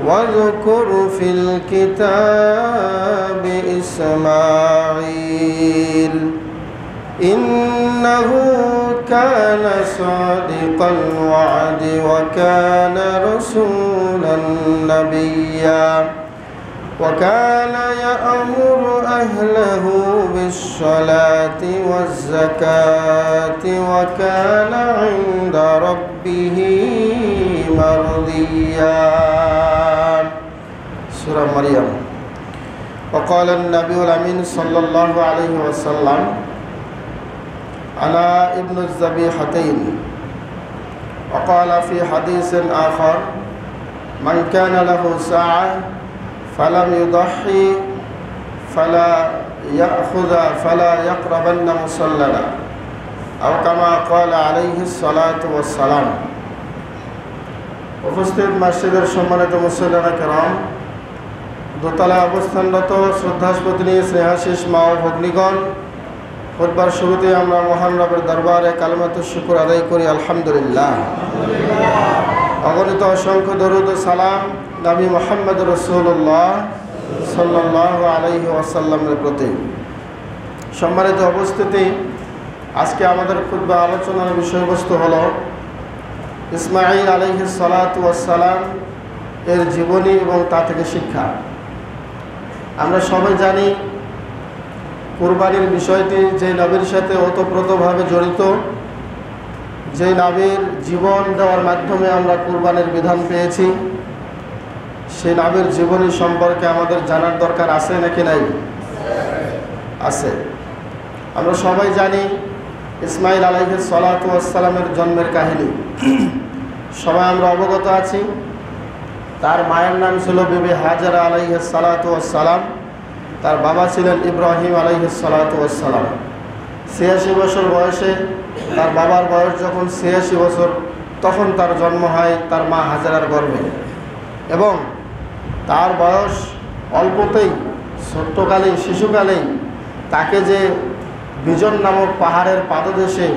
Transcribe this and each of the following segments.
واذكر في الكتاب إسماعيل إنه كان صادق الوعد وكان رسولا نبيا وكان يأمر أهله بالصلاة والزكاة وكان عند ربه مرضيا. سورة مريم. وقال النبي الأمين صلى الله عليه وسلم أنا ابن الذبيحتين. وقال في حديث آخر من كان له ساعة فلم يضحي فلا يأخذ فلا يقربن مصلنا أو كما قال عليه الصلاة والسلام. উপস্থিত মসজিদের সম্মানিত মুসল্লিরা কেরাম, দোতলায় অবস্থানরত শ্রদ্ধাস্পতিনী স্নেহাশিস মা ও ভগ্নীগণ, খুতবার শুরুতে আমরা মহান রবের দরবারে কালিমাতুশ শুকর আদায় করি আলহামদুলিল্লাহ। অগণিত অসংখ্য দরুদ ও সালাম নবী মুহাম্মদ রাসূলুল্লাহ সাল্লাল্লাহু আলাইহি ওয়াসাল্লামের প্রতি। সম্মানিত উপস্থিতি, আজকে আমাদের খুতবা আলোচনার বিষয়বস্তু হলো ইসমাঈল আলাইহিস সালাতু ওয়াস সালাম এর জীবনী এবং তা থেকে শিক্ষা। আমরা সবাই জানি কুরবানির বিষয়টি যে নবীর সাথে ওতপ্রোতভাবে জড়িত, যে নবীর জীবন দেওয়ার মাধ্যমে আমরা কুরবানির বিধান পেয়েছি, সেই নবীর জীবনী সম্পর্কে আমাদের জানার দরকার আছে নাকি নাই? আছে। আমরা সবাই জানি ইসমাঈল আলাইহিস সালাতু ওয়াস সালামের জন্মের কাহিনী, সবাই আমরা অবগত আছি। তার মায়ের নাম ছিল বিবি হাজারা আলাইহিস সালাতু ওয়াস সালাম, তার বাবা ছিলেন ইব্রাহিম আলাইহিস সালাতু ওয়াস সালাম। ৮৬ বছর বয়সে, তার বাবার বয়স যখন ৮৬ বছর, তখন তার জন্ম হয় তার মা হাজারার গর্ভে। এবং তার বয়স অল্পতেই, ছোট্টকালেই, শিশুকালেই তাকে যে বিজন নামক পাহাড়ের পাদদেশে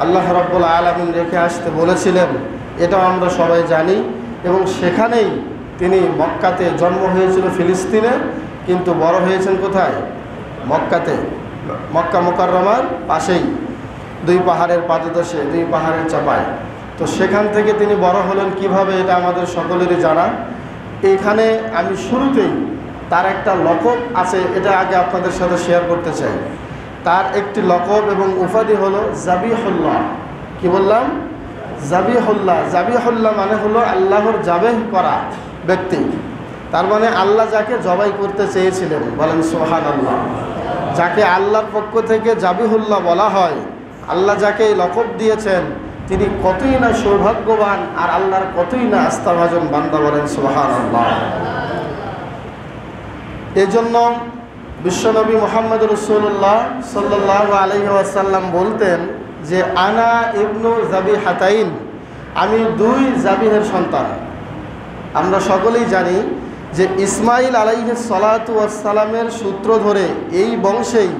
আল্লাহ রাব্বুল আলামিন রেখে আসতে বলেছিলেন, এটাও আমরা সবাই জানি। এবং সেখানেই তিনি, মক্কাতে জন্ম হয়েছিল ফিলিস্তিনে, কিন্তু বড় হয়েছেন কোথায়? মক্কাতে, মক্কা মুকাররমার পাশেই, দুই পাহাড়ের পাদদেশে, দুই পাহাড়ের চাপায়। তো সেখান থেকে তিনি বড় হলেন কিভাবে, এটা আমাদের সকলেরই জানা। এইখানে আমি শুরুতেই তার একটা লকব আছে, এটা আগে আপনাদের সাথে শেয়ার করতে চাই। তার একটি লকব এবং উপাধি হলো জাবিহুল্লাহ। কি বললাম? জাবিহুল্লাহ। জাবিহুল্লাহ মানে হলো আল্লাহর জাবেহ করা ব্যক্তি। তার মানে আল্লাহ যাকে জবাই করতে চেয়েছিলেন, বলেন সুবহানাল্লাহ। যাকে আল্লাহর পক্ষ থেকে জাবিহুল্লাহ বলা হয়, আল্লাহ যাকে এই লকব দিয়েছেন, তিনি কতই না সৌভাগ্যবান আর আল্লাহর কতই না আস্থাভাজন বান্দা, বলেন সুবহানাল্লাহ। এই জন্য বিশ্বনবী মুহাম্মদ রাসূলুল্লাহ সাল্লাল্লাহু আলাইহি ওয়াসাল্লাম বলতেন যে আনা ইবনু যাবিহাতাইন, আমি দুই জাবিহের সন্তান। আমরা সকলেই জানি যে ইসমাঈল আলাইহিস সালাতু ওয়াস সালামের সূত্র ধরে এই বংশেই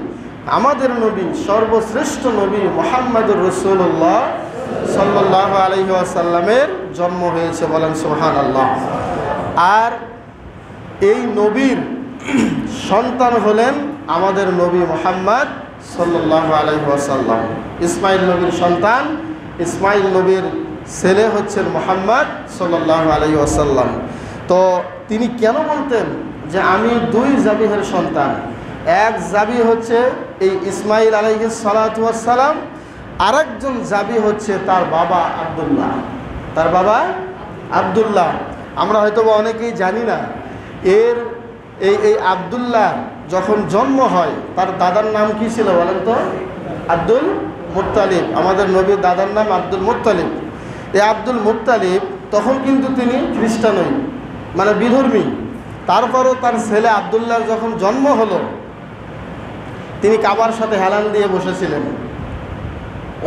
আমাদের নবী, সর্বশ্রেষ্ঠ নবী মুহাম্মদুর রাসূলুল্লাহ সাল্লাল্লাহু আলাইহি ওয়াসাল্লামের জন্ম হয়েছে, বলেন সুবহানাল্লাহ। আর এই নবীর সন্তান হলেন আমাদের নবী মুহাম্মদ সাল্লাল্লাহু আলাইহি ওয়াসাল্লাম। ইসমাঈল নবীর সন্তান, ইসমাঈল নবীর ছেলে হচ্ছেন মুহাম্মদ সাল্লাল্লাহু আলাইহি ওয়াসাল্লাম। তো তিনি কেন বলতেন যে আমি দুই জাবিহের সন্তান? এক জাবি হচ্ছে এই ইসমাঈল আলাইহিস সালাতু ওয়াস সালাম, আরেকজন জাবি হচ্ছে তার বাবা আব্দুল্লাহ। তার বাবা আব্দুল্লাহ আমরা হয়তো অনেকেই জানি না। এই আব্দুল্লাহ যখন জন্ম হয়, তার দাদার নাম কি ছিল বলেন তো? Abdul Muttalib. আমাদের নবীর দাদার নাম আব্দুল মুত্তালিব। এই আব্দুল মুত্তালিব তখন কিন্তু তিনি খ্রিস্টানই, মানে বিধর্মী। তারপরও তার ছেলে আব্দুল্লাহর যখন জন্ম হলো, তিনি কাবার সাথে হেলান দিয়ে বসেছিলেন।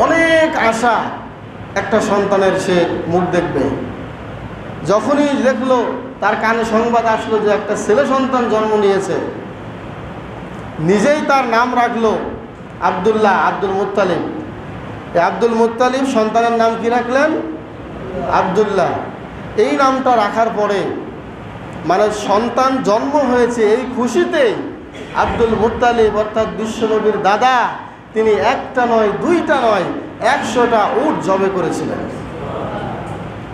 অনেক আশা একটা সন্তানের সে মুখ দেখবে। যখনই দেখলো, তার কানে সংবাদ আসলো যে একটা ছেলে সন্তান জন্ম নিয়েছে, নিজেই তার নাম রাখলো আব্দুল্লাহ, আব্দুল মুত্তালিব। এই আব্দুল মুত্তালিব সন্তানের নাম কি রাখলেন? আব্দুল্লাহ। এই নামটা রাখার পরে মানে সন্তান জন্ম হয়েছে এই খুশিতেই আব্দুল মুত্তালিব অর্থাৎ বিশ্বনবীর দাদা তিনি একটা নয় দুইটা নয় 100টা উট জবে করেছিলেন।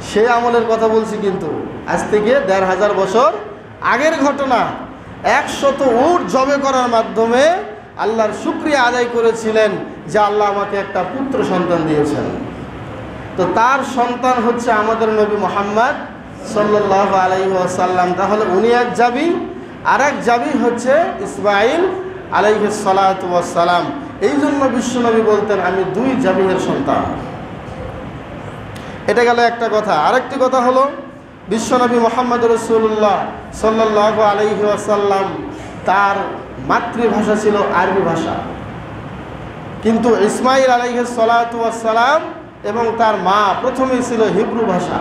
সে আমলের কথা বলছি, কিন্তু আজ থেকে 1500 বছর আগের ঘটনা। 100 উট জবে করার মাধ্যমে আল্লাহর শুকরিয়া আদায় করেছিলেন যে আল্লাহ আমাকে একটা পুত্র সন্তান দিয়েছেন। তো তার সন্তান হচ্ছে আমাদের নবী মুহাম্মদ সাল্লাল্লাহু আলাইহি ওয়াসাল্লাম। তাহলে উনি এক জাবি, আর এক জাবি হচ্ছে ইসমাঈল আলাইহিস সালাতু ওয়াস সালাম। এই জন্য বিশ্বনবী বলতেন আমি 2 জাবিহের সন্তান। এটা গেল একটা কথা। আরেকটি কথা হলো বিশ্বনবী মুহাম্মদ রাসূলুল্লাহ সাল্লাল্লাহু আলাইহি ওয়াসাল্লাম তার মাতৃভাষা ছিল আরবি ভাষা, কিন্তু ইসমাঈল আলাইহিস সালাতু ওয়াস সালাম এবং তার মা প্রথমেই ছিল হিব্রু ভাষা।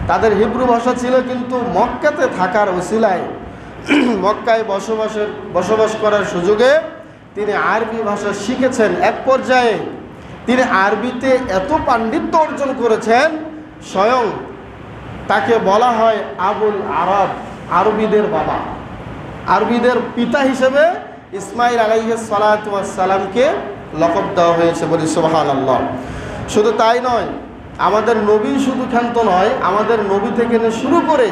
তাদের হিব্রু ভাষা ছিল, কিন্তু মক্কাতে থাকার ওসিলায় মক্কায় বসবাস করার সুযোগে তিনি আরবি ভাষা শিখেছেন। এক পর্যায়ে তিনি আরবিতে এত পাণ্ডিত্য অর্জন করেছেন, স্বয়ং তাকে বলা হয় আবুল আরব, আরবিদের বাবা। আরবিদের পিতা হিসেবে ইসমাঈল আলাইহিস সালাতু ওয়াস সালামকে লকব দেওয়া হয়েছে, বলি সুবহানাল্লাহ। শুধু তাই নয়, আমাদের নবী শুধু ক্ষান্ত নয়, আমাদের নবী থেকে শুরু করে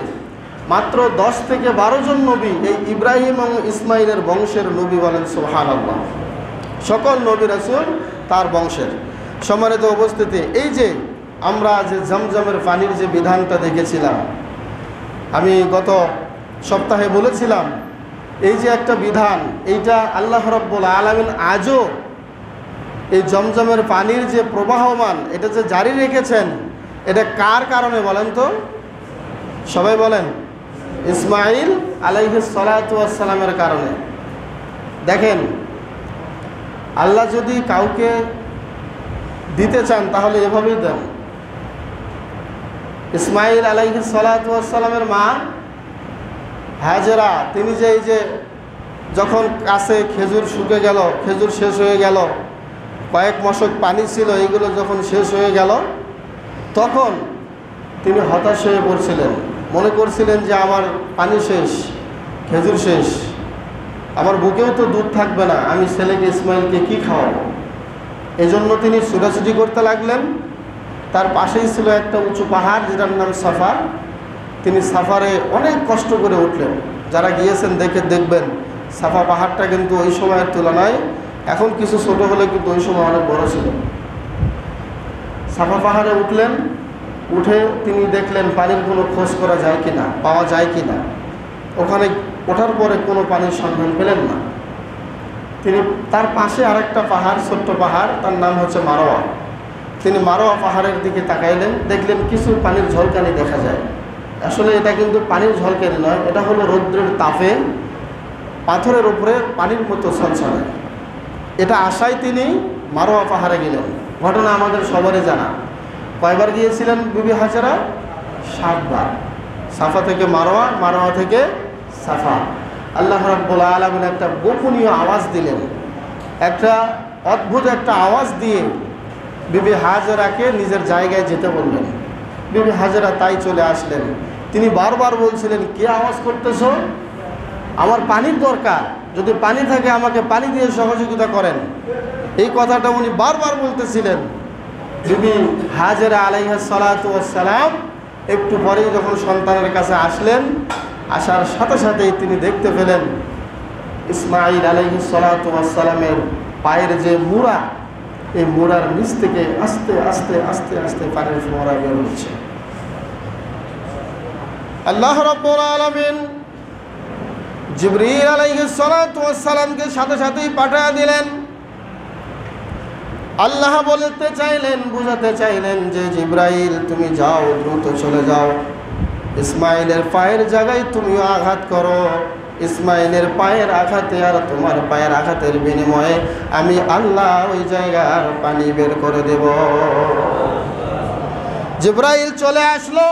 মাত্র 10 থেকে 12 জন নবী এই ইব্রাহিম এবং ইসমাঈলের বংশের নবী, বলেন সুবহানাল্লাহ। সকল নবী রাসূল তার বংশের। সম্মানিত উপস্থিতি, এই যে আমরা যে জমজমের পানির যে বিধানটা দেখেছিলাম, আমি গত সপ্তাহে বলেছিলাম এই যে একটা বিধান, এইটা আল্লাহ রাব্বুল আলামিন আজও এই জমজমের পানির যে প্রবাহমান এটা যে জারি রেখেছেন, এটা কার কারণে বলেন তো? সবাই বলেন, ইসমাঈল আলাইহিস সালাতু ওয়াস সালামের কারণে। দেখেন, আল্লাহ যদি কাউকে দিতে চান তাহলে এভাবেই দেন। ইসমাঈল আলাইহিস সালাতু ওয়াস সালামের মা হাজেরা, তিনি যে এই যে যখন কাছে খেজুর শুকে গেল, খেজুর শেষ হয়ে গেল, কয়েক মশক পানি ছিল, এইগুলো যখন শেষ হয়ে গেল তখন তিনি হতাশ হয়ে পড়ছিলেন। মনে করছিলেন যে আমার পানি শেষ, খেজুর শেষ, আমার বুকেও তো দুধ থাকবে না, আমি ছেলেকে ইসমাঈলকে কি খাওয়াবো। এজন্য তিনি ছুটাছুটি করতে লাগলেন। তার পাশেই ছিল একটা উঁচু পাহাড় যেটার নাম সাফা। তিনি সাফারে অনেক কষ্ট করে উঠলেন। যারা গিয়েছেন দেখবেন সাফা পাহাড়টা কিন্তু ওই সময়ের তুলনায় এখন কিছু ছোট হলে কিন্তু ওই সময় অনেক বড় ছিল। সাফা পাহাড়ে উঠলেন, উঠে তিনি দেখলেন পানির কোনো খোঁজ করা যায় কিনা, পাওয়া যায় কিনা। ওখানে ওঠার পরে কোনো পানির সন্ধান পেলেন না। তিনি তার পাশে আরেকটা পাহাড়, ছোট্ট পাহাড়, তার নাম হচ্ছে মারোয়া। তিনি মারোয়া পাহাড়ের দিকে তাকাইলেন, দেখলেন কিছু পানির ঝলকানি দেখা যায়। আসলে এটা কিন্তু পানির ঝলকানি নয়, এটা হলো রৌদ্রের তাপে পাথরের উপরে পানির মতো ছলছলে। এটা আশায় তিনি মারোয়া পাহাড়ে গেলেন। ঘটনা আমাদের সবারই জানা। কয়বার গিয়েছিলেন বিবি হাজেরা? 7 বার। সাফা থেকে মারোয়া, মারোয়া থেকে সাফা। আল্লাহ রাব্বুল আলামিন একটা গোপনীয় আওয়াজ দিলেন, একটা অদ্ভুত একটা আওয়াজ দিয়ে বিবি হাজেরাকে নিজের জায়গায় যেতে বললেন। বিবি হাজেরা তাই চলে আসলেন। তিনি বারবার বলছিলেন, কে আওয়াজ করতেছো? আমার পানির দরকার, যদি পানি থাকে আমাকে পানি দিয়ে সহযোগিতা করেন। এই কথাটা উনি বারবার বলতেছিলেন। বিবি হাজেরা আলাইহিস সালাতু ওয়াস সালাম একটু পরেই যখন সন্তানের কাছে আসলেন, আসার সাথে সাথেই তিনি দেখতে পেলেন ইসমাঈল আলাইহিস সালাতু ওয়াস সালামের পায়ের যে মুড়া, এই মুড়ার নিচ থেকে আস্তে আস্তে আস্তে আস্তে পানির ফোয়ারা বের হচ্ছে। আল্লাহ রাব্বুল আলামিন জিবরীল আলাইহিস সালাতু ওয়াস সালামকে সাথে সাথেই পাঠিয়ে দিলেন। আল্লাহ বলতে চাইলেন, বুঝাতে চাইলেন যে জিবরাইল তুমি যাও, দ্রুত চলে যাও, ইসমাঈলের পায়ের জায়গায় তুমিও আঘাত করো। ইসমাঈলের পায়ের আঘাতে আর তোমার পায়ের আঘাতের বিনিময়ে আমি আল্লাহ ওই জায়গার পানি বের করে দেব। জিবরাইল চলে আসলো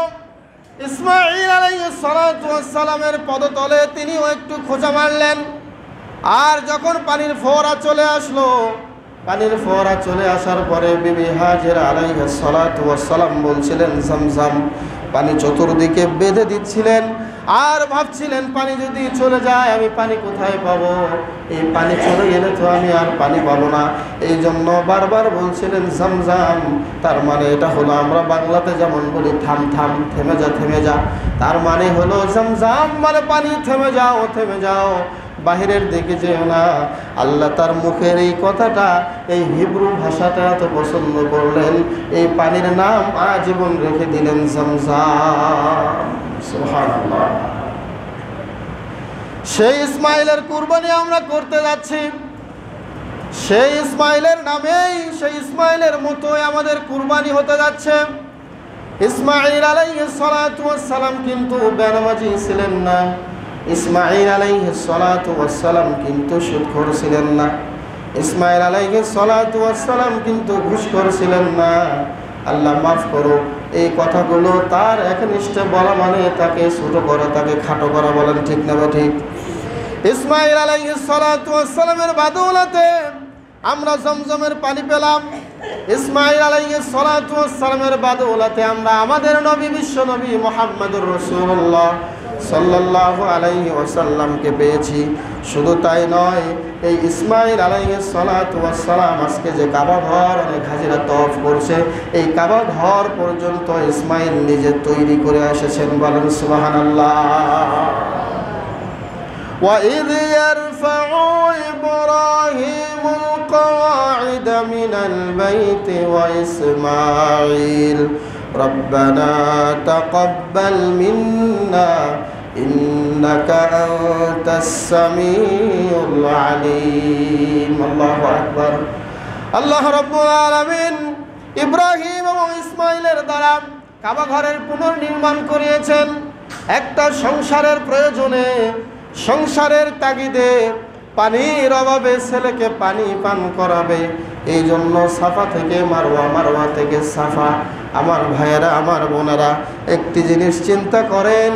ইসমাঈল আলাইহিস সালাতু ওয়াস সালামের পদতলে, তিনিও একটু খোঁচা মারলেন। আর যখন পানির ফোয়ারা চলে আসলো, পানির ফোয়ারা চলে আসার পরে বিবি হাজেরা আলাইহিস সালাতু ওয়াস সালাম বলছিলেন ঝমঝম, পানি চতুর্দিকে বেঁধে দিচ্ছিলেন। আর ভাবছিলেন পানি যদি চলে যায় আমি পানি কোথায় পাবো, এই পানি চলে গেলে তো আমি আর পানি পাবো না। এই জন্য বারবার বলছিলেন জামজাম। তার মানে এটা হলো আমরা বাংলাতে যেমন বলি থাম থাম, থেমে যা থেমে যা, তার মানে হলো জামজাম মানে পানি থেমে যাও থেমে যাও, বাহিরের দিকে যেও না। আল্লাহ তার মুখের এই কথাটা, এই হিব্রু ভাষাটা এত পছন্দ করলেন, এই পানির নাম আজীবন রেখে দিলেন জামজাম। সুবহানাল্লাহ। সেই ইসমাইলের কুরবানি আমরা করতে যাচ্ছি, সেই ইসমাইলের নামেই, সেই ইসমাইলের মতোই আমাদের কুরবানি হতে যাচ্ছে। ইসমাইল আলাইহিস সালাতু ওয়াস সালাম কিন্তু বেনামাজি ছিলেন না, ইসমাইল আলাইহিস সালাতু ওয়াস সালাম কিন্তু সুদখোর ছিলেন না, ইসমাইল আলাইহিস সালাতু ওয়াস সালাম কিন্তু ঘুষখোর ছিলেন না। আল্লাহ মাফ করো, এই কথাগুলো তার একনিষ্ঠে বলা মানে তাকে ছোট করা, তাকে খাটো করা, বলেন ঠিক না ঠিক? ইসমাইল আলাইহিস সালাতু ওয়াস সালামের বাদৌলতে আমরা জমজমের পানি পেলাম, ইসমাইল আলাইহিস সালাতু ওয়াস সালামের বাদৌলতে আমরা আমাদের নবী, বিশ্ব নবী মুহাম্মদুর রাসূলুল্লাহ সাল্লাল্লাহু আলাইহি ওয়াসাল্লামকে পেয়েছি। শুধু তাই নয়, এই ইসমাইল আলাইহিস সালাতু ওয়াস সালাম আজকে যে কাবা ঘর অনেক হাজিরা তওয়াফ করছে, এই কাবা ঘর পর্যন্ত ইসমাইল নিজে তৈরি করে এসেছেন, বলেন সুবহানাল্লাহ। وَإِذْ يَرْفَعُ إِبْرَاهِيمُ الْقَوَاعِدَ مِنَ الْبَيْتِ وَإِسْمَاعِيلُ رَبَّنَا تَقَبَّلْ مِنَّا إِنَّكَ أَنْتَ السَّمِيعُ الْعَلِيمُ আল্লাহু আকবার। আল্লাহ রাব্বুল আলামিন ইব্রাহিম এবং ইসমাইলের দ্বারা কাবা ঘরের পুনর্নির্মাণ করিয়েছেন। একটা সংসারের প্রয়োজনে, সংসারের তাগিদে, পানির অভাবে ছেলেকে পানি পান করাবে, এই জন্য সাফা থেকে মারওয়া, মারওয়া থেকে সাফা। আমার ভাইয়েরা, আমার বোনেরা, একটি জিনিস চিন্তা করেন,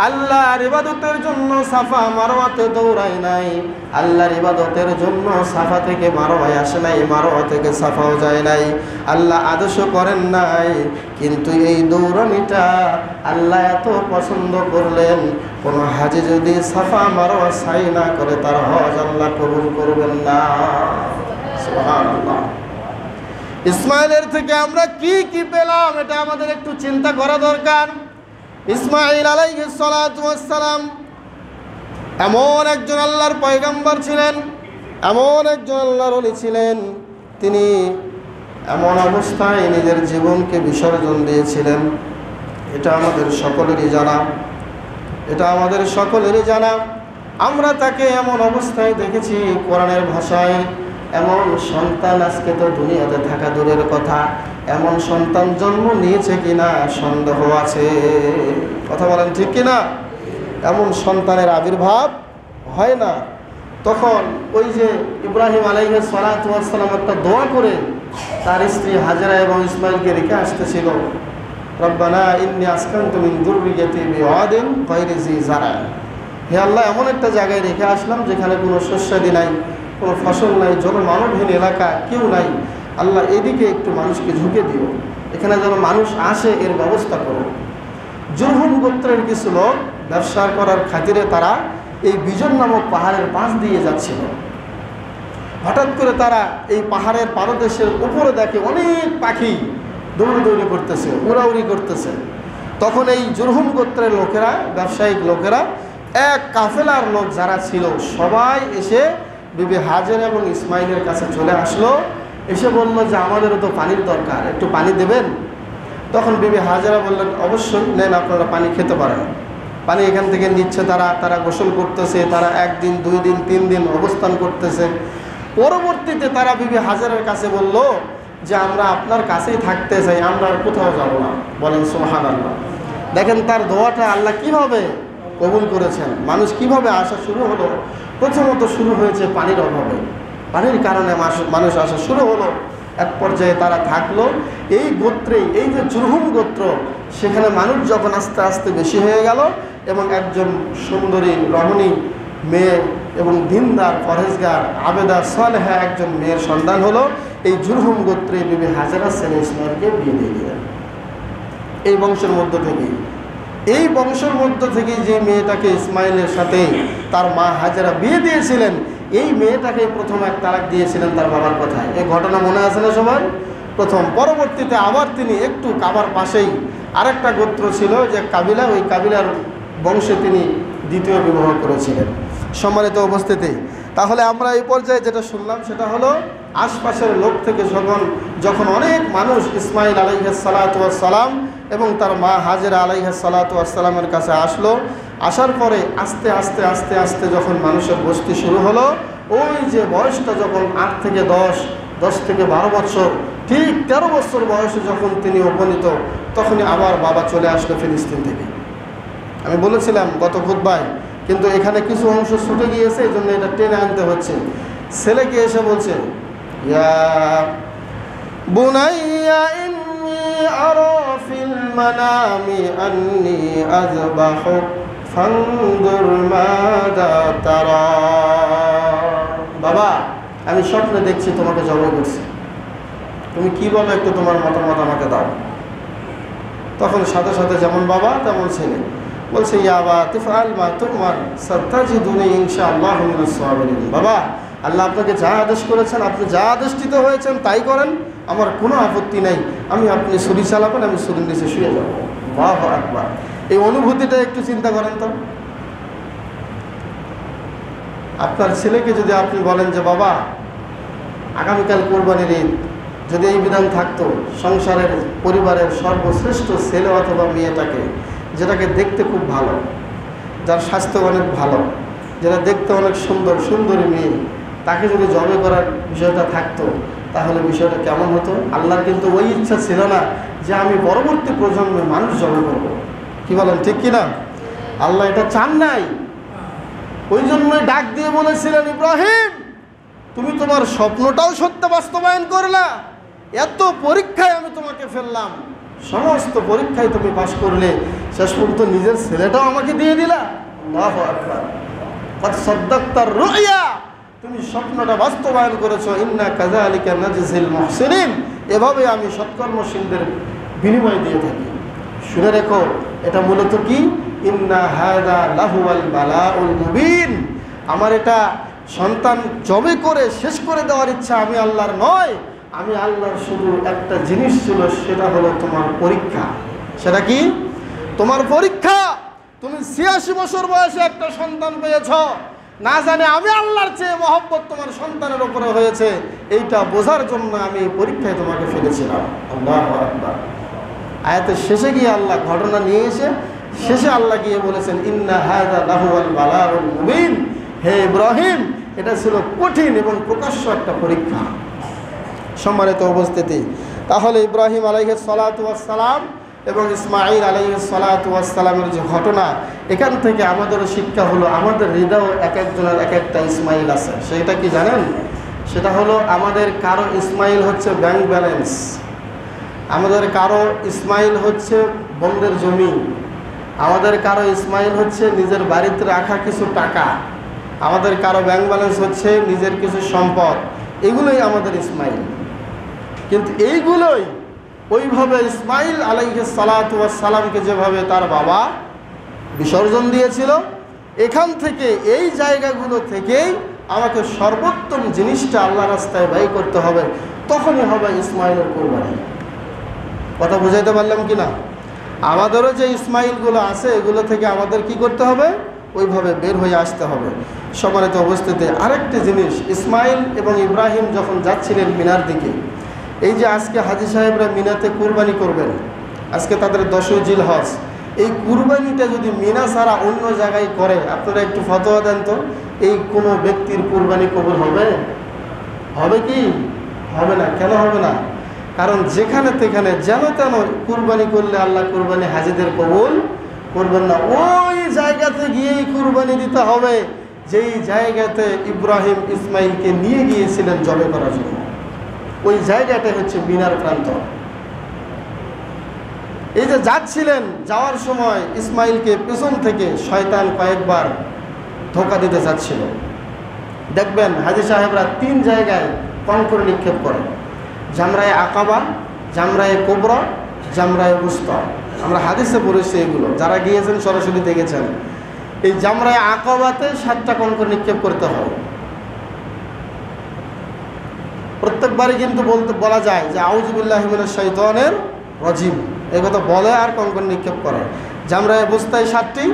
আল্লাহর ইবাদতের জন্য সাফা মারওয়াতে দৌড়ায় নাই, আল্লাহর ইবাদতের জন্য সাফা থেকে মারওয়ায় আসে নাই, মারওয়া থেকে সাফাও যায় নাই, আল্লাহ আদেশ করেন নাই। কিন্তু এই দৌড়ানিটা আল্লাহ এত পছন্দ করলেন, কোন হাজি যদি সাফা মারওয়া সাই না করে তার হজ আল্লাহ কবুল করবেন না। সুবহানাল্লাহ। ইসমাইলের থেকে আমরা কি কি পেলাম এটা আমাদের একটু চিন্তা করা দরকার। ইসমাইল আলাইহিস সালাতু ওয়াস সালাম এমন একজন আল্লাহর পয়গম্বর ছিলেন, এমন একজন আল্লাহর ওলি ছিলেন, তিনি এমন অবস্থায় নিজের জীবনকে বিসর্জন দিয়েছিলেন। এটা আমাদের সকলেরই জানা, এটা আমাদের সকলেরই জানা। আমরা তাকে এমন অবস্থায় দেখেছি, কোরআনের ভাষায় এমন সন্তান আজকে তো দুনিয়াতে থাকা দূরের কথা, এমন সন্তান জন্ম নিয়েছে কিনা সন্দেহ আছে, কথা বলেন ঠিক কিনা? এমন সন্তানের আবির্ভাব হয় না। তখন ওই যে ইব্রাহিম আলাইহিস সালাতু ওয়াস সালাম একটা দোয়া করে তার স্ত্রী হাজেরা এবং ইসমাইলকে রেখে আসতেছিল, রব্বানা ইন্নী আসকানতু মিন যুররিয়াতি বিওয়াদিন গায়রি জি যারা। হে আল্লাহ, এমন একটা জায়গায় রেখে আসলাম যেখানে কোনো শস্যাদি নাই, কোনো ফসল নাই, জনমানবহীন এলাকা, কেউ নাই। আল্লাহ এদিকে একটু মানুষকে ঝুঁকে দিও, এখানে যেন মানুষ আসে এর ব্যবস্থা করো। জুরহুম গোত্রের কিছু লোক ব্যবসা করার খাতিরে তারা এই বিজন নামক পাহাড়ের পাশ দিয়ে যাচ্ছিল। হঠাৎ করে তারা এই পাহাড়ের পাদদেশের উপরে দেখে অনেক পাখি দৌড়ি করতেছে, উড়াউড়ি করতেছে। তখন এই জুরহুম গোত্রের লোকেরা, ব্যবসায়িক লোকেরা, এক কাফেলার লোক যারা ছিল সবাই এসে বিবি হাজের এবং ইসমাইলের কাছে চলে আসলো, এসে বলল যে আমাদেরও তো পানির দরকার, একটু পানি দেবেন? তখন বিবি হাজেরা বললেন অবশ্যই নেন, আপনারা পানি খেতে পারেন। পানি এখান থেকে নিচ্ছে তারা গোসল করতেছে, তারা একদিন, 2 দিন, 3 দিন অবস্থান করতেছে। পরবর্তীতে তারা বিবি হাজেরার কাছে বলল যে আমরা আপনার কাছেই থাকতে চাই, আমরা আর কোথাও যাব না, বলেন সুবহানাল্লাহ। দেখেন তার দোয়াটা আল্লাহ কিভাবে কবুল করেছেন, মানুষ কিভাবে আসা শুরু হলো। প্রথমত শুরু হয়েছে পানির অভাবে, পানির কারণে মানুষ আসা শুরু হলো। এক পর্যায়ে তারা থাকলো এই গোত্রেই, এই যে জুরহুম গোত্র, সেখানে মানুষ যখন আস্তে আস্তে বেশি হয়ে গেল এবং একজন সুন্দরী রমণী মেয়ে এবং দিনদার, পরহেজগার, আবেদা, সালেহা একজন মেয়ের সন্তান হলো। এই জুরহুম গোত্রে বিবি হাজেরা ছেলে ইসমাইলকে বিয়ে দিয়ে দিলেন। এই বংশের মধ্য থেকেই এই বংশের মধ্য থেকে যে মেয়েটাকে ইসমাইলের সাথে তার মা হাজেরা বিয়ে দিয়েছিলেন, এই মেয়েটাকে প্রথম এক তালাক দিয়েছিলেন তার বাবার কথায়। এই ঘটনা মনে আছে না সবার? প্রথম। পরবর্তীতে আবার তিনি একটু কাবার পাশেই আরেকটা গোত্র ছিল যে কাবিলা, ওই কাবিলার বংশে তিনি দ্বিতীয় বিবাহ করেছিলেন। সম্মানিত উপস্থিতি, তাহলে আমরা এই পর্যায়ে যেটা শুনলাম সেটা হলো আশপাশের লোক থেকে যখন অনেক মানুষ ইসমাইল আলাইহিস সালাতু ওয়াস সালাম এবং তার মা হাজেরা আলাইহিস সালাতু ওয়াস সালামের কাছে আসলো, আসার পরে আস্তে আস্তে আস্তে আস্তে যখন মানুষের বস্তি শুরু হলো, ওই যে বয়সটা যখন 8 থেকে 10 থেকে 12 বছর, ঠিক 13 বছর বয়সে যখন তিনি উপনীত, তখনই আবার বাবা চলে আসলো ফিলিস্তিন থেকে। আমি বলেছিলাম গত খুতবায়, কিন্তু এখানে কিছু অংশ ছুটে গিয়েছে, এই জন্য এটা টেনে আনতে হচ্ছে। ছেলেকে এসে বলছে, ইয়া বুনাইয়া ইন্নী আরা ফিল মানামি আন্নী আযবাহুক ফানজুর মাযা তারা। বাবা, আমি স্বপ্নে দেখছি তোমাকে জবাই করছি, তুমি কি বলো একটু তোমার মতামত আমাকে দাও। তখন সাথে সাথে যেমন বাবা তেমন ছেলে বলছে, ইয়া আবা তিফআল মা তুমার সাতাজিদুনি ইনশাআল্লাহু মিনাস সাবিরিন। বাবা, আল্লাহ আপনাকে যা আদেশ করেছেন, আপনি যা আদেশিত হয়েছেন তাই করেন, আমার কোনো আপত্তি নাই। আপনি ছুরি চালাবেন, আমি ছুরির নিচে শুয়ে যাব। আল্লাহু আকবার। এই অনুভূতিটা একটু চিন্তা করেন তো। আপনার ছেলেকে যদি আপনি বলেন যে বাবা, আগামীকাল কোরবানির ঈদ, যদি এই বিধান থাকতো, সংসারের পরিবারের সর্বশ্রেষ্ঠ ছেলে অথবা মেয়েটাকে, যেটাকে দেখতে খুব ভালো, যার স্বাস্থ্য অনেক ভালো, যেটা দেখতে অনেক সুন্দর, সুন্দরী মেয়ে, তাকে যদি জবে করার বিষয়টা থাকতো, তাহলে বিষয়টা কেমন হতো? আল্লাহর কিন্তু ওই ইচ্ছা ছিল না যে আমি পরবর্তী প্রজন্মে মানুষ জবে করবো। কি বলেন, ঠিক কিনা? আল্লাহ এটা চান নাই। ওই জন্যই ডাক দিয়ে বলেছিলেন, ইব্রাহিম, তুমি তোমার স্বপ্নটাও সত্য বাস্তবায়ন করলা, এত পরীক্ষায় আমি তোমাকে ফেললাম, সমস্ত পরীক্ষায় তুমি পাশ করলে, শেষ পর্যন্ত নিজের ছেলেটাও আমাকে দিয়ে দিলা। আল্লাহু আকবার। কদ সাদ্দাকতার রুয়া, তুমি স্বপ্নটা বাস্তবায়ন করেছো। ইন্না কাযালিকা নাজজিল মুহসিনিন, এভাবে আমি সৎকর্মশীলদের বিনিময় দিয়ে থাকি। শুনে রেখো, এটা মূলত কি? ইন্না হাযা লাহুয়াল বালাউল মুবিন। আমার এটা সন্তান জবে করে শেষ করে দেওয়ার ইচ্ছা আমি আল্লাহর নয়, আমি আল্লাহর শুধু একটা জিনিস ছিল, সেটা হলো তোমার পরীক্ষা। সেটা কি? তোমার পরীক্ষা। তুমি 86 বছর বয়সে একটা সন্তান পেয়েছ, না জানে আমি আল্লাহর চেয়ে মহব্বত তোমার সন্তানের উপরে হয়েছে, এইটা বোঝার জন্য আমি এই পরীক্ষায় তোমাকে ফেলেছিলাম। আল্লাহু আকবার। আয়াতের শেষে গিয়ে আল্লাহ ঘটনা নিয়ে এসে শেষে আল্লাহ গিয়ে বলেছেন, ইন্না হাযা লাহুয়াল বালাউল মুবিন। হে ইব্রাহিম, এটা ছিল কঠিন এবং প্রকাশ্য একটা পরীক্ষা। সম্মানিত উপস্থিতি, তাহলে ইব্রাহিম আলাইহিস সালাতু ওয়াস সালাম এবং ইসমাঈল আলাইহিস সালাতু ওয়াস সালামের যে ঘটনা, এখান থেকে আমাদেরও শিক্ষা হলো, আমাদের হৃদয়ে এক একজনের এক একটা ইসমাঈল আছে। সেটা কি জানেন? সেটা হলো আমাদের কারো ইসমাঈল হচ্ছে ব্যাংক ব্যালেন্স, আমাদের কারো ইসমাঈল হচ্ছে বন্ধের জমি, আমাদের কারো ইসমাঈল হচ্ছে নিজের বাড়িতে রাখা কিছু টাকা, আমাদের কারো ব্যাংক ব্যালেন্স হচ্ছে নিজের কিছু সম্পদ। এগুলোই আমাদের ইসমাঈল। কিন্তু এইগুলোই ওইভাবে ইসমাঈল আলাইহিস সালাতু ওয়াস সালামকে যেভাবে তার বাবা বিসর্জন দিয়েছিল, এখান থেকে এই জায়গাগুলো থেকেই আমাকে সর্বোত্তম জিনিসটা আল্লাহ রাস্তায় ব্যয় করতে হবে, তখনই হবে ইসমাঈলের কোরবানি। কথা বুঝাইতে পারলাম কি না? আমাদেরও যে ইসমাঈলগুলো আছে, এগুলো থেকে আমাদের কি করতে হবে? ওইভাবে বের হয়ে আসতে হবে। সম্মানিত উপস্থিতি, আরেকটি জিনিস, ইসমাঈল এবং ইব্রাহিম যখন যাচ্ছিলেন মিনার দিকে, এই যে আজকে হাজী সাহেবরা মিনাতে কুরবানি করবেন, আজকে তাদের 10ই জিলহজ, এই কুরবানিটা যদি মিনা ছাড়া অন্য জায়গায় করে, আপনারা একটু ফতোয়া দেন তো, এই কোনো ব্যক্তির কুরবানি কবুল হবে? হবে কি? হবে না। কেন হবে না? কারণ যেখানে তেখানে যেন তেন কুরবানি করলে আল্লাহ কুরবানি হাজীদের কবুল করবেন না। ওই জায়গাতে গিয়েই কুরবানি দিতে হবে যেই জায়গাতে ইব্রাহিম ইসমাঈলকে নিয়ে গিয়েছিলেন জবে করার জন্য। ওই জায়গাটা হচ্ছে মিনার প্রান্ত। এই যে যাচ্ছিলেন, যাওয়ার সময় ইসমাঈলকে পেছন থেকে শয়তান কয়েকবার ধোঁকা দিতে যাচ্ছিল। দেখবেন হাজী সাহেবরা 3 জায়গায় কঙ্কর নিক্ষেপ করে, জামরায়ে আকাবা, জামরায়ে কুবরা, জামরায়ে উসতা। আমরা হাদিসে পড়েছি এগুলো, যারা গিয়েছেন সরাসরি দেখেছেন। এই জামরায়ে আকাবাতে 7টা কঙ্কর নিক্ষেপ করতে হয়। প্রত্যেকবারই কিন্তু বলা যায় যে আউযু বিল্লাহি মিনাশ শাইতানির রাজিম, এই কথা বলে আর কঙ্কর নিক্ষেপ করে। জামরায়ে বুস্তায় 7টি,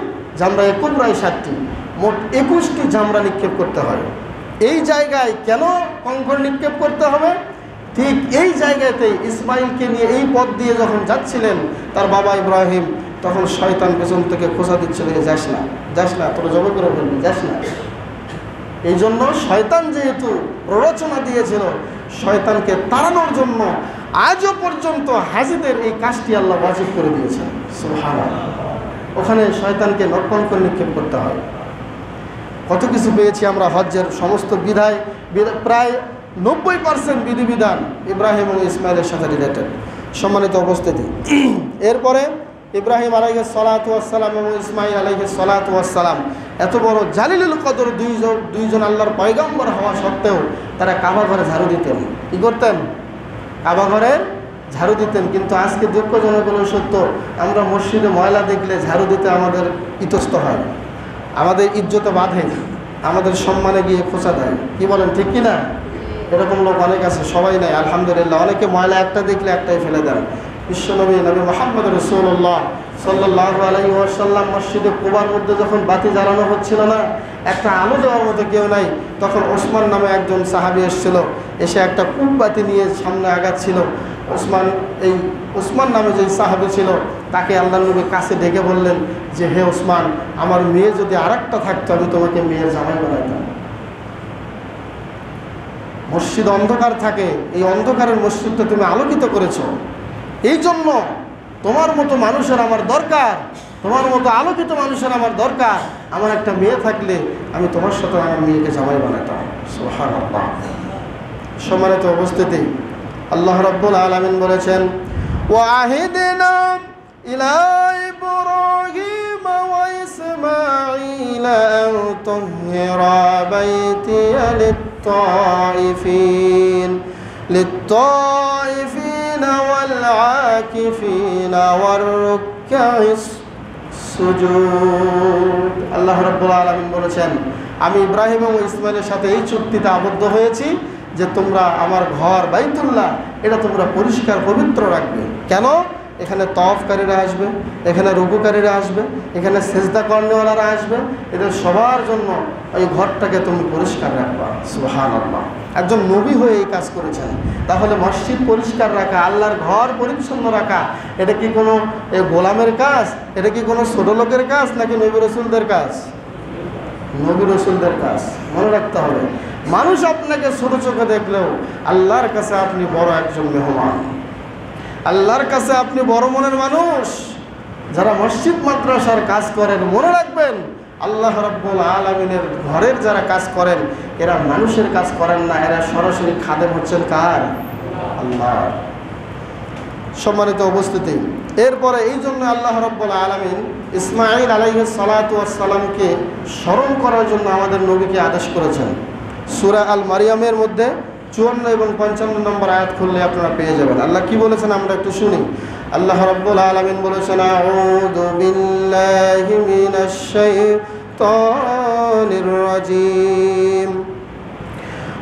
জামরায়ে কুবরায় 7টি, মোট 21টি জামরা নিক্ষেপ করতে হয়। এই জায়গায় কেন কঙ্কর নিক্ষেপ করতে হবে? ঠিক এই জায়গাতেই ইসমাইলকে নিয়ে এই পথ দিয়ে যখন যাচ্ছিলেন তার বাবা ইব্রাহিম, তখন শয়তান পেছন থেকে খোঁচা দিচ্ছিল, যাস না, যাস না, তোরা জবাই করে ফেলবি, যাস না। এই জন্য শয়তান যেহেতু প্ররোচনা দিয়েছিল, শয়তানকে তাড়ানোর জন্য আজও পর্যন্ত হাজিদের এই কাজটি আল্লাহ ওয়াজিব করে দিয়েছেন। সুবহানাল্লাহ। ওখানে শয়তানকে কঙ্কর নিক্ষেপ করতে হয়। কত কিছু পেয়েছি আমরা হজ্জের সমস্ত বিধায়, প্রায় 90% বিধিবিধান ইব্রাহিম এবং ইসমাইলের সাথে রিলেটেড। সম্মানিত উপস্থিতি, এরপরে ইব্রাহিম আলাইহিস সালাতু ওয়াস সালাম এবং ইসমাইল আলাইহিস সালাতু ওয়াস সালাম এত বড় জালিলুল কদর দুইজন আল্লাহর পয়গম্বর হওয়া সত্ত্বেও তারা কাবা ঘরে ঝাড়ু দিতেন। কি করতেন? কাবা ঘরে ঝাড়ু দিতেন। কিন্তু আজকে দুঃখজনক হলো সত্য, আমরা মসজিদে ময়লা দেখলে ঝাড়ু দিতে আমাদের ইতস্ত হয়, আমাদের ইজ্জতে বাঁধে, আমাদের সম্মানে গিয়ে খোঁচা দেয়। কি বলেন, ঠিক কি না? এরকম লোক অনেক আছে, সবাই নাই আলহামদুলিল্লাহ। অনেকে ময়লা একটা দেখলে একটাই ফেলে দেন। বিশ্বনবী নবী মুহাম্মদ রাসূলুল্লাহ সাল্লাল্লাহু আলাইহি ওয়াসাল্লাম মসজিদে কুবার মধ্যে যখন বাতি জ্বালানো হচ্ছিল না, একটা আলো দেওয়ার মতো কেউ নাই, তখন ওসমান নামে একজন সাহাবী এসেছিল, এসে একটা কূপ বাতি নিয়ে সামনে আগাচ্ছিল। ওসমান নামে যে সাহাবী ছিল, তাকে আল্লাহর নবী কাছে ডেকে বললেন যে, হে ওসমান, আমার মেয়ে যদি আরেকটা থাকতো আমি তোমাকে মেয়ের জামাই বানাইতাম। মসজিদ অন্ধকার থাকে, এই অন্ধকারের মসজিদটা তুমি আলোকিত করেছো, এই জন্য তোমার মতো মানুষের আমার দরকার, তোমার মতো আলোকিত মানুষের আমার দরকার। আমার একটা মেয়ে থাকলে আমি তোমার সাথে আমার মেয়েকে জামাই বানাতাম। সুবহানাল্লাহ। সম্মানিত উপস্থিতি, আল্লাহ রাব্বুল আলামিন বলেছেন, ওয়াহিদনা ইলা ইব্রাহিম ওয়া ইসমাঈল আন তুহহিরা বাইতিয়া লিত-তাইফিন ওয়াল-আকিফিন ওয়ার-রুক্কা'is সুজুদ। আল্লাহ রাব্বুল আলামিন বলেছেন, আমি ইব্রাহিম এবং ইসমাইলের সাথে এই চুক্তিতে আবদ্ধ হয়েছি যে তোমরা আমার ঘর বাইতুল্লাহ এটা তোমরা পরিষ্কার পবিত্র রাখবে। কেন? এখানে তওয়াফকারীরা আসবে, এখানে রুকুকারীরা আসবে, এখানে সেজদা করনেওয়ালারা আসবে, এদের সবার জন্য এই ঘরটাকে তুমি পরিষ্কার রাখবা। সুবহানাল্লাহ। একজন নবী হয়ে এই কাজ করেছেন। তাহলে মসজিদ পরিষ্কার রাখা, আল্লাহর ঘর পরিচ্ছন্ন রাখা, এটা কি কোনো গোলামের কাজ? এটা কি কোনো ছোট লোকের কাজ নাকি নবী রাসূলদের কাজ? নবী রাসূলদের কাজ। মনে রাখতে হবে, মানুষ আপনাকে ছোট চোখে দেখলেও আল্লাহর কাছে আপনি বড় একজন মেহমান, আল্লাহর কাছে আপনি বড় মনের মানুষ। যারা মসজিদ মাদ্রাসার কাজ করেন, মনে রাখবেন আল্লাহ রাব্বুল আলামিনের ঘরের যারা কাজ করেন এরা মানুষের কাজ করেন না, এরা সরাসরি খাদেম হচ্ছেন কার? আল্লাহ। সম্মানিত উপস্থিতি, এরপরে এই জন্য আল্লাহ রাব্বুল আলামিন ইসমাঈল আলাইহিস সালাতু ওয়াস সালামকে স্মরণ করার জন্য আমাদের নবীকে আদেশ করেছেন। সূরা আল মারিয়ামের মধ্যে 54 এবং 55 নম্বর আয়াত খুললে আপনারা পেয়ে যাবেন। আল্লাহ কি বলেছেন আমরা একটু শুনি। আল্লাহ রাব্বুল আলামিন বলেছেন, আউযু বিল্লাহি মিনাশ শাইতানির রাজীম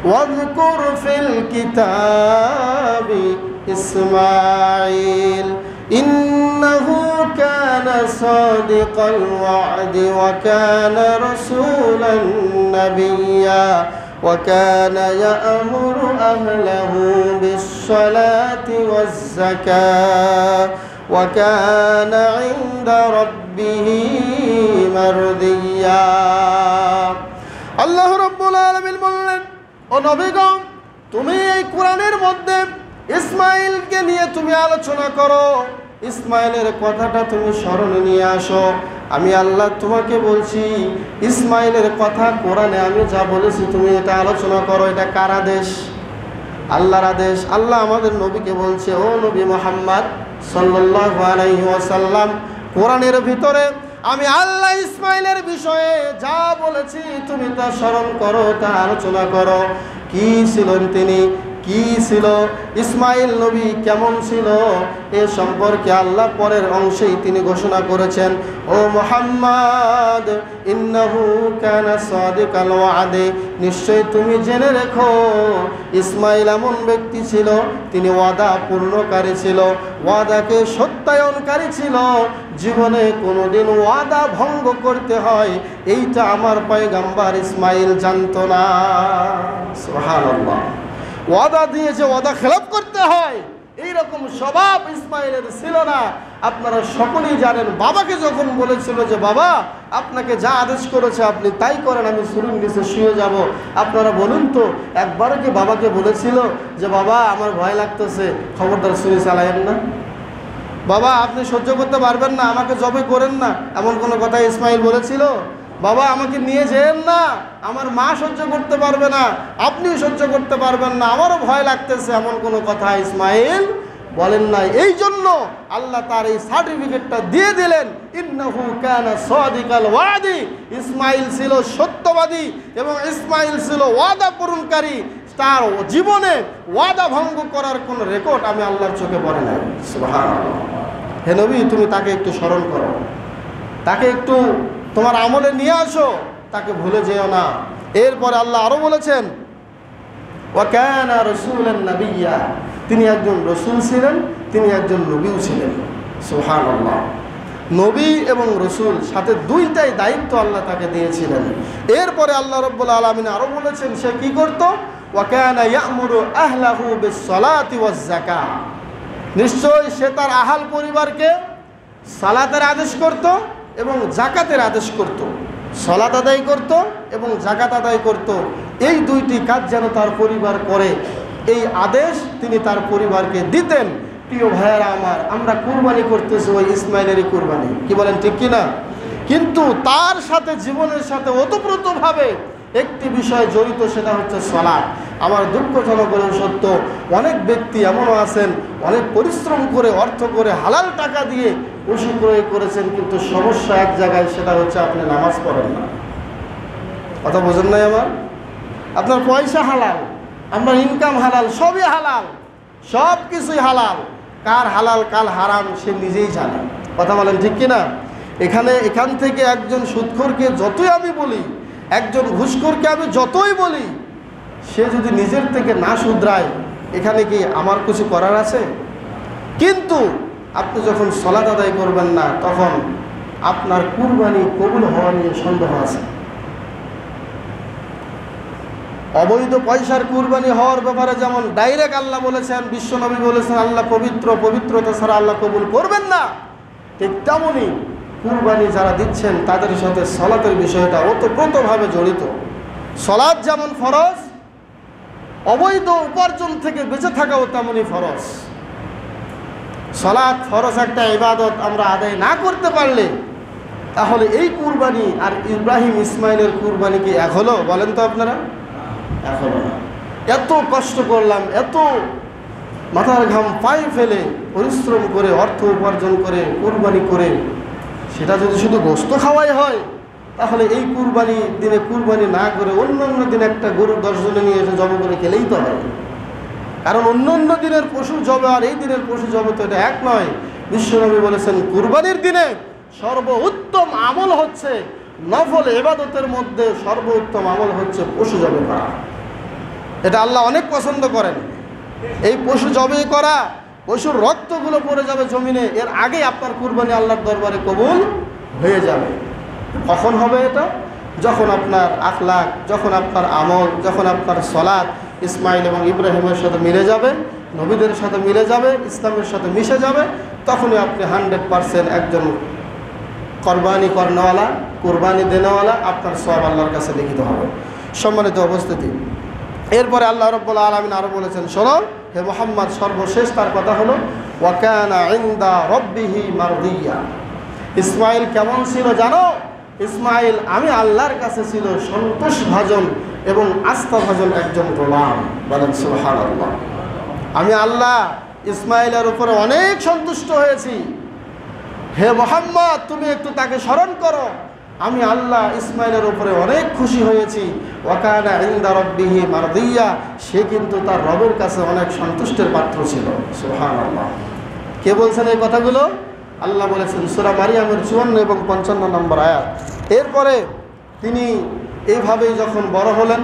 ওয়াযকুর ফিল কিতাবি ইসমাঈল ইন্নাহু কানা সাদিকাল ওয়া'দি ওয়া কানা রাসূলান নাবিয়্যা وكان يأمر أهله بالصلاة والزكاة وكان عند ربه مرضيا। আল্লাহ রাব্বুল আলামিন বললেন, ও নবীগণ, তুমি এই কোরআনের মধ্যে ইসমাঈলকে নিয়ে তুমি আলোচনা করো, ইসমাঈলের কথাটা তুমি স্মরণে নিয়ে আসো। আমি আল্লাহ তোমাকে বলছি, ইসমাঈলের কথা কোরআনে আমি যা বলেছি তুমি এটা আলোচনা করো। এটা কার আদেশ? আল্লাহর আদেশ। আল্লাহ আমাদের নবীকে বলছে, ও নবী মুহাম্মদ সাল্লাল্লাহু আলাইহি ওয়াসাল্লাম, কোরআনের ভিতরে আমি আল্লাহ ইসমাঈলের বিষয়ে যা বলেছি তুমি তা স্মরণ করো, তা আলোচনা করো। কি ছিলেন তিনি, কি ছিল, ইসমাইল নবী কেমন ছিল, এ সম্পর্কে আল্লাহ পরের অংশেই তিনি ঘোষণা করেছেন, ও মুহাম্মদ ইন্নাহু কানা সাদিকাল ওয়াদে, নিশ্চয়ই তুমি জেনে রেখো ইসমাইল এমন ব্যক্তি ছিল, তিনি ওয়াদা পূর্ণকারী ছিল, ওয়াদাকে সত্যায়নকারী ছিল। জীবনে কোনোদিন ওয়াদা ভঙ্গ করতে হয় এইটা আমার পয়গম্বর ইসমাইল জানতো না। সুবহানাল্লাহ। ওয়াদা দিয়ে যে ওয়াদা খেলাপ করতে হয় এইরকম স্বভাব ইসমাইলের ছিল না। আপনারা সকলেই জানেন, বাবাকে যখন বলেছিল যে বাবা আপনাকে যা আদেশ করেছে আপনি তাই করেন, আমি শুরুর নিচে শুয়ে যাব, আপনারা বলুন তো একবারও কি বাবাকে বলেছিল যে বাবা আমার ভয় লাগতেছে, খবরদার শুয়ে চালায়েন না, বাবা আপনি সহ্য করতে পারবেন না, আমাকে জবে করেন না, এমন কোনো কথা ইসমাইল বলেছিল? বাবা আমাকে নিয়ে যেন না, আমার মা সহ্য করতে পারবে না, আপনিও সহ্য করতে পারবেন না, আমারও ভয় লাগতেছে, এমন কোনো কথা ইসমাইল বলেন নাই। এই জন্য আল্লাহ তার এই সার্টিফিকেটটা দিয়ে দিলেন, ইন্নাহু কানা সাদিকাল ওয়াদি, ইসমাইল ছিল সত্যবাদী এবং ইসমাইল ছিল ওয়াদা পূরণকারী। তার জীবনে ওয়াদা ভঙ্গ করার কোনো রেকর্ড আমি আল্লাহর চোখে পড়ে নাই। সুবহানাল্লাহ। হে নবী তুমি তাকে একটু স্মরণ করো, তাকে একটু তোমার আমলে নিয়ে আসো, তাকে ভুলে যেও না। এরপরে আল্লাহ আরো বলেছেন, ওয়া কানা রাসূলান নাবিয়্যা, তিনি একজন রসুল ছিলেন, তিনি একজন নবীও ছিলেন। সুবহানাল্লাহ। নবী এবং রসুল সাথে দুইটাই দায়িত্ব আল্লাহ তাকে দিয়েছিলেন। এরপরে আল্লাহ রাব্বুল আলামিন আরো বলেছেন সে কি করত, ওয়া কানা ইয়া'মুরু আহলাহু বিস-সালাতি ওয়াজ-যাকাত, নিশ্চয় সে তার আহাল পরিবারকে সালাতের আদেশ করত এবং যাকাতের আদেশ করত। সালাত আদায় করত এবং যাকাত আদায় করত, এই দুইটি কাজ যেন তার পরিবার করে এই আদেশ তিনি তার পরিবারকে দিতেন। প্রিয় ভাইয়েরা আমার, আমরা কুরবানি করতেছি ওই ইসমাইলেরই কুরবানি, কি বলেন ঠিক কিনা? কিন্তু তার সাথে জীবনের সাথে ওতপ্রোতভাবে একটি বিষয় জড়িত, সেটা হচ্ছে সালাত। আমার দুঃখজনক হলেও সত্য, অনেক ব্যক্তি এমনও আছেন অনেক পরিশ্রম করে অর্থ করে হালাল টাকা দিয়ে পশু ক্রয় করেছেন, কিন্তু সমস্যা এক জায়গায়, সেটা হচ্ছে আপনি নামাজ পড়েন না। কথা বোঝেন নাই আমার? আপনার পয়সা হালাল, আপনার ইনকাম হালাল, সবই হালাল, সব কিছুই হালাল, কার হালাল কার হারাম সে নিজেই জানে। কথা বলেন ঠিক কিনা? এখান থেকে একজন সুদখোরকে যতই আমি বলি, একজন ঘুষখোরকে আমি যতই বলি, সে যদি নিজের থেকে না শুধরায়, এখানে কি আমার কিছু করার আছে? কিন্তু আপনি যখন সালাত আদায় করবেন না, তখন আপনার কুরবানি কবুল হওয়া নিয়ে সন্দেহ আছে। অবৈধ পয়সার কুরবানি হওয়ার ব্যাপারে যেমন ডাইরেক্ট আল্লাহ বলেছেন, বিশ্বনবী বলেছেন আল্লাহ পবিত্র, পবিত্রতা ছাড়া আল্লাহ কবুল করবেন না, ঠিক তেমনই কুরবানি যারা দিচ্ছেন তাদের সাথে সালাতের বিষয়টা ওতপ্রোতভাবে জড়িত। সালাত যেমন ফরজ, অবৈধ উপার্জন থেকে বেঁচে থাকাও তেমনই ফরজ। সালাত ফরজ একটা ইবাদত, আমরা আদায় না করতে পারলে তাহলে এই কুরবানি আর ইব্রাহিম ইসমাইলের কুরবানি কি এক হলো? বলেন তো আপনারা, এক হলো না। এত কষ্ট করলাম, এত মাথার ঘাম পায়ে ফেলে পরিশ্রম করে অর্থ উপার্জন করে কুরবানি করে, সেটা যদি শুধু গোশত খাওয়াই হয়, তাহলে এই কুরবানি দিনে কুরবানি না করে অন্য অন্য দিন একটা গরু 10 জনে নিয়ে এসে জব করে খেলেই তো হয়। কারণ অন্য অন্য দিনের পশু জবে আর এই দিনের পশু জবে তো এটা এক নয়। বিশ্বনবী বলেছেন কুরবানির দিনে সর্বোত্তম আমল হচ্ছে, নফল ইবাদতের মধ্যে সর্বোত্তম আমল হচ্ছে পশু জবে করা। এটা আল্লাহ অনেক পছন্দ করেন। এই পশু জবে করা, পশুর রক্তগুলো পড়ে যাবে জমিনে, এর আগে আপনার কুরবানি আল্লাহর দরবারে কবুল হয়ে যাবে। কখন হবে এটা? যখন আপনার আখলাক, যখন আপনার আমল, যখন আপনার সালাত ইসমাইল এবং ইব্রাহিমের সাথে মিলে যাবে, নবীদের সাথে মিলে যাবে, ইসলামের সাথে মিশে যাবে, তখনই আপনি 100% একজন কোরবানি করনেওয়ালা, কুরবানি দেনেওয়ালা, আপনার সওয়াব আল্লাহর কাছে লিখিত হবে। সম্মানিত উপস্থিতি, এরপরে আল্লাহ রাব্বুল আলামিন আরো বলেছেন, শোনো হে মুহাম্মদ, সর্বশেষ তার কথা হলো ওয়া কানা ইনদা রাব্বিহি মারদিয়া। ইসমাইল কেমন ছিল জানো? ইসমাইল আমি আল্লাহর কাছে ছিল সন্তোষভাজন এবং আস্থাভাজন একজন গোলাম। বলেন সুবহানাল্লাহ। আমি আল্লাহ ইসমাইলের উপরে অনেক সন্তুষ্ট হয়েছি। হে মুহাম্মদ, তুমি একটু তাকে স্মরণ করো, আমি আল্লাহ ইসমাইলের উপরে অনেক খুশি হয়েছি, ওয়াকানা ইনদা রাব্বিহি মারদিয়া, সে কিন্তু তার রবের কাছে অনেক সন্তুষ্টের পাত্র ছিল। সুবহানাল্লাহ। কে বলছেন এই কথাগুলো? আল্লাহ বলেছেন সূরা মারিয়ামের 54 এবং 55 নম্বর আয়াত। এরপরে তিনি এইভাবেই যখন বড় হলেন,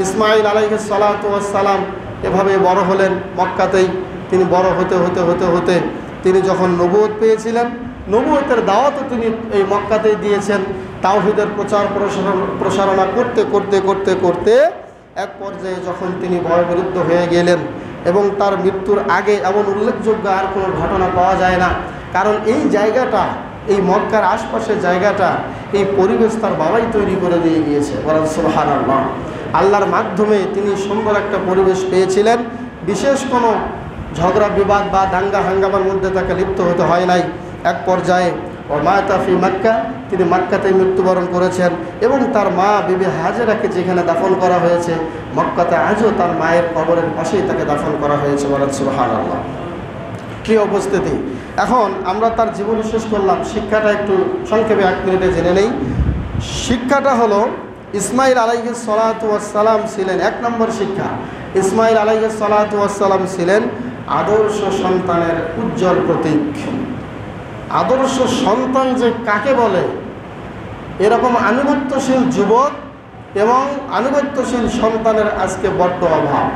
ইসমাইল আলাইহিস সালাতু ওয়াস সালাম এভাবেই বড় হলেন মক্কাতেই। তিনি বড় হতে হতে হতে হতে তিনি যখন নবুয়ত পেয়েছিলেন, নবুয়তের দাওয়াতও তিনি এই মক্কাতেই দিয়েছেন। তাওহীদের প্রচার প্রসারণা করতে করতে করতে করতে এক পর্যায়ে যখন তিনি বয়োবৃদ্ধ হয়ে গেলেন এবং তার মৃত্যুর আগে এমন উল্লেখযোগ্য আর কোনো ঘটনা পাওয়া যায় না, কারণ এই জায়গাটা, এই মক্কার আশপাশের জায়গাটা, এই পরিবেশ তার বাবাই তৈরি করে দিয়ে গিয়েছে। বলেন সুবহানাল্লাহ। আল্লাহর মাধ্যমে তিনি সুন্দর একটা পরিবেশ পেয়েছিলেন। বিশেষ কোনো ঝগড়া বিবাদ বা দাঙ্গা হাঙ্গামার মধ্যে তাকে লিপ্ত হতে হয় নাই। এক পর্যায়ে মাতা ফি মক্কা, তিনি মক্কাতে মৃত্যুবরণ করেছেন এবং তার মা বিবি হাজেরাকে যেখানে দাফন করা হয়েছে, মক্কাতে আজও তার মায়ের কবরের পাশেই তাকে দাফন করা হয়েছে। বলেন সুবহানাল্লাহ। প্রিয় উপস্থিতি, এখন আমরা তার জীবনী শেষ করলাম, শিক্ষাটা একটু সংক্ষেপে 1 মিনিটে জেনে নেই। শিক্ষাটা হলো ইসমাইল আলাইহিস সালাতু ওয়াস সালাম ছিলেন, 1 নম্বর শিক্ষা, ইসমাইল আলাইহিস সালাতু ওয়াস সালাম ছিলেন আদর্শ সন্তানের উজ্জ্বল প্রতীক। আদর্শ সন্তান যে কাকে বলে, এরকম আনুগত্যশীল যুবক এবং আনুগত্যশীল সন্তানের আজকে বড্ড অভাব।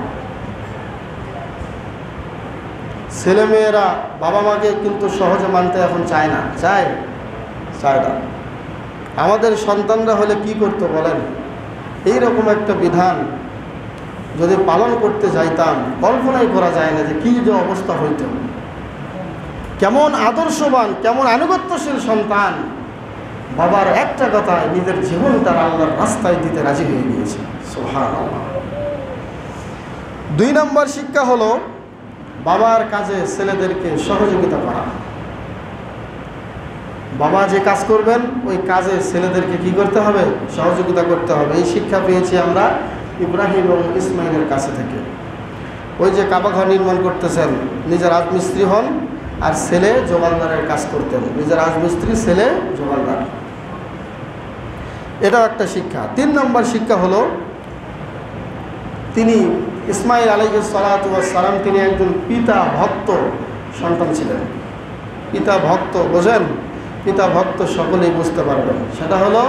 ছেলেমেয়েরা বাবা মাকে কিন্তু সহজে মানতে এখন চায় না, চায় না। আমাদের সন্তানরা হলে কি করতে বলেন? এইরকম একটা বিধান যদি পালন করতে যাইতাম, কল্পনাই করা যায় না যে কী যে অবস্থা হইত। কেমন আদর্শবান, কেমন আনুগত্যশীল সন্তান, বাবার একটা কথায় নিজের জীবন তার আল্লাহর রাস্তায় দিতে রাজি হয়ে গিয়েছে। সুবহানাল্লাহ। 2 নম্বর শিক্ষা হলো বাবার কাজে ছেলেদেরকে সহযোগিতা করা। বাবা যে কাজ করবেন ওই কাজে ছেলেদেরকে কি করতে হবে? সহযোগিতা করতে হবে। এই শিক্ষা পেয়েছি আমরা ইব্রাহিম এবং ইসমাইলের কাছে থেকে। ওই যে কাবা ঘর নির্মাণ করতেছেন, নিজে রাজমিস্ত্রি হন আর ছেলে জোগালদারের কাজ করতেন, নিজে রাজমিস্ত্রি, ছেলে জোগালদার। এটাও একটা শিক্ষা। 3 নম্বর শিক্ষা হলো তিনি ইসমাইল আলাইহিস সালাতু ওয়াস সালাম তিনি একজন পিতা ভক্ত সন্তান ছিলেন। পিতা ভক্ত বোঝেন? পিতা ভক্ত সকলেই বুঝতে পারবেন। সেটা হলো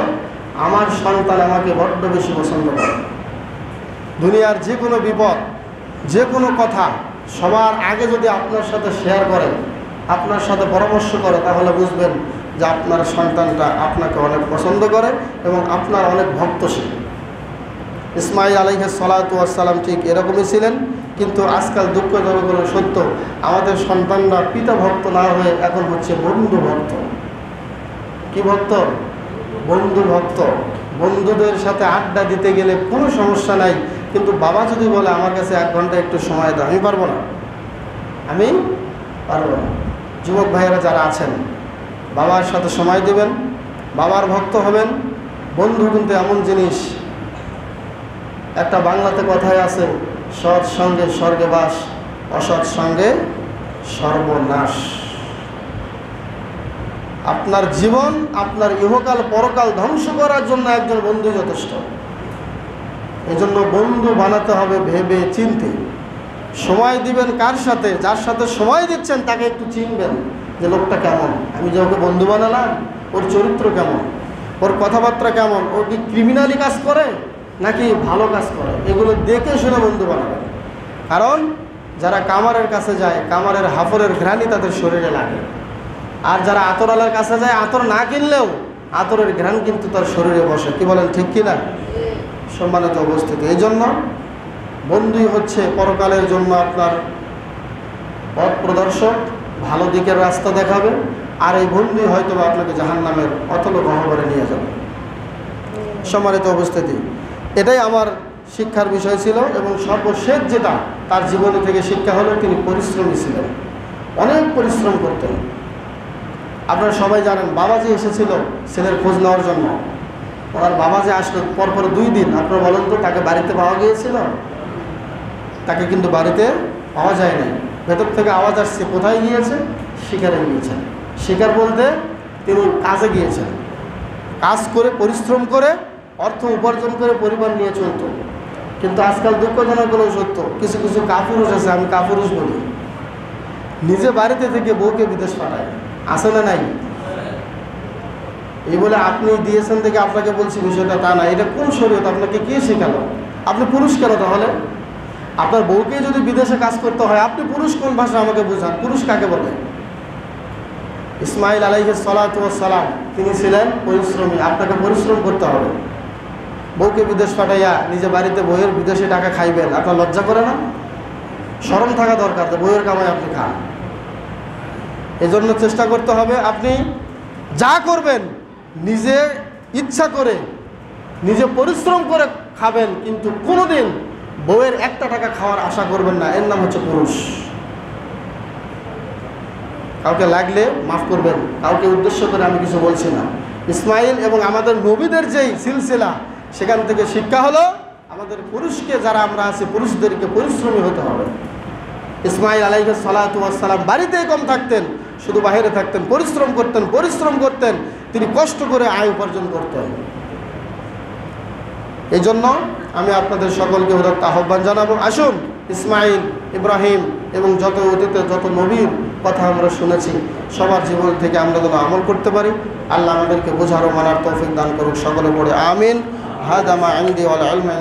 আমার সন্তান আমাকে বড্ড বেশি পছন্দ করে। দুনিয়ার যে কোনো বিপদ, যে কোনো কথা সবার আগে যদি আপনার সাথে শেয়ার করে, আপনার সাথে পরামর্শ করে, তাহলে বুঝবেন যে আপনার সন্তানটা আপনাকে অনেক পছন্দ করে এবং আপনার অনেক ভক্ত সে। ইসমাইল আলাইহিস সালাতু ওয়াস সালাম ঠিক এরকমই ছিলেন। কিন্তু আজকাল দুঃখজনক হলো সত্য, আমাদের সন্তানরা পিতা ভক্ত না হয়ে এখন হচ্ছে বন্ধু ভক্ত। কি ভক্ত? বন্ধু ভক্ত। বন্ধুদের সাথে আড্ডা দিতে গেলে কোনো সমস্যা নাই, কিন্তু বাবা যদি বলে আমার কাছে 1 ঘন্টা একটু সময় দাও, আমি পারবো না, আমি পারবো না। যুবক ভাইয়েরা যারা আছেন, বাবার সাথে সময় দেবেন, বাবার ভক্ত হবেন। বন্ধু কিন্তু এমন জিনিস, একটা বাংলাতে কথায় আছে, সৎ সঙ্গে স্বর্গে বাস, অসৎ সঙ্গে সর্বনাশ। আপনার জীবন, আপনার ইহকাল পরকাল ধ্বংস করার জন্য একজন বন্ধু যথেষ্ট। এজন্য বন্ধু বানাতে হবে ভেবে চিনতে। সময় দিবেন কার সাথে? যার সাথে সময় দিচ্ছেন তাকে একটু চিনবেন যে লোকটা কেমন। আমি যে ওকে বন্ধু বানালাম, ওর চরিত্র কেমন, ওর কথাবার্তা কেমন, ও কি ক্রিমিনালি কাজ করে নাকি ভালো কাজ করে, এগুলো দেখে শুনে বন্ধু বানাবেন। কারণ যারা কামারের কাছে যায়, কামারের হাফরের ঘ্রাণই তাদের শরীরে লাগে। আর যারা আতরওয়ালার কাছে যায়, আতর না কিনলেও আতরের ঘ্রাণ কিন্তু তার শরীরে বসে। কি বলেন, ঠিক কিনা? সম্মানিত উপস্থিতি, এই জন্য বন্ধুই হচ্ছে পরকালের জন্য আপনার পথ প্রদর্শক, ভালো দিকের রাস্তা দেখাবে। আর এই বন্ধুই হয়তো আপনাকে জাহান্নামের অতল গহ্বরে নিয়ে যাবে। সম্মানিত উপস্থিতি, এটাই আমার শিক্ষার বিষয় ছিল। এবং সর্বশেষ যেটা তার জীবনে থেকে শিক্ষা হলো, তিনি পরিশ্রমী ছিলেন, অনেক পরিশ্রম করতেন। আপনারা সবাই জানেন, বাবাজি এসেছিল ছেলের খোঁজ নেওয়ার জন্য। ওনার বাবা যে আসলো পরপর 2 দিন, আপনারা বলেন তো তাকে বাড়িতে পাওয়া গিয়েছিল? তাকে কিন্তু বাড়িতে পাওয়া যায় নাই। ভেতর থেকে আওয়াজ আসছে, কোথায় গিয়েছে? শিকারে গিয়েছেন। শিকার বলতে তিনি কাজে গিয়েছেন। কাজ করে পরিশ্রম করে অর্থ উপার্জন করে পরিবার নিয়ে চলত। কিন্তু আজকাল দুঃখজনক হলেও সত্য, কিছু কিছু কাপুরুষ আছে, আমি কাপুরুষ বলি, নিজে বাড়িতে থেকে বউকে বিদেশ পাঠায়। আছে না নাই? এই বলে আপনি দিয়েছেন থেকে আপনাকে বলছি বিষয়টা তা না। এটা কোন শরীয়ত? আপনাকে কে শেখালো? আপনি পুরুষ কেন তাহলে? আপনার বউকে যদি বিদেশে কাজ করতে হয়, আপনি পুরুষ কোন ভাষা আমাকে বোঝান? পুরুষ কাকে বলে? ইসমাইল আলাইহিস সালাতু ওয়াস সালাম তিনি ছিলেন পরিশ্রমী। আপনাকে পরিশ্রম করতে হবে। বউকে বিদেশ পাঠাইয়া নিজে বাড়িতে বউয়ের বিদেশে টাকা খাইবেন, আপনার লজ্জা করে না? শরম থাকা দরকার যে বউয়ের কামাই আপনি খান। এজন্য চেষ্টা করতে হবে আপনি যা করবেন নিজে ইচ্ছা করে নিজে পরিশ্রম করে খাবেন, কিন্তু কোনোদিন বউয়ের একটা টাকা খাওয়ার আশা করবেন না। এর নাম হচ্ছে পুরুষ। কাউকে লাগলে মাফ করবেন, কাউকে উদ্দেশ্য করে আমি কিছু বলছি না। ইসমাইল এবং আমাদের নবীদের যেই সিলসিলা, সেখান থেকে শিক্ষা হলো আমাদের পুরুষকে, যারা আমরা আছি পুরুষদেরকে পরিশ্রমী হতে হবে। ইসমাইল আলাইহিস সালাতু ওয়াস সালাম বাড়িতেই কম থাকতেন, শুধু বাইরে থাকতেন, পরিশ্রম করতেন, তিনি কষ্ট করে আয় উপার্জন করতেন। এই জন্য আমি আপনাদের সকলকে উদাত্ত আহ্বান জানাবো, আসুন ইসমাইল, ইব্রাহিম এবং যত অতীতে যত নবীর কথা আমরা শুনেছি, সবার জীবন থেকে আমরা যেন আমল করতে পারি। আল্লাহ আমাদেরকে বোঝার ও মানার তৌফিক দান করুক। সকলে পড়ে আমিন। হাদা মা ইনদি ওয়াল ইলমু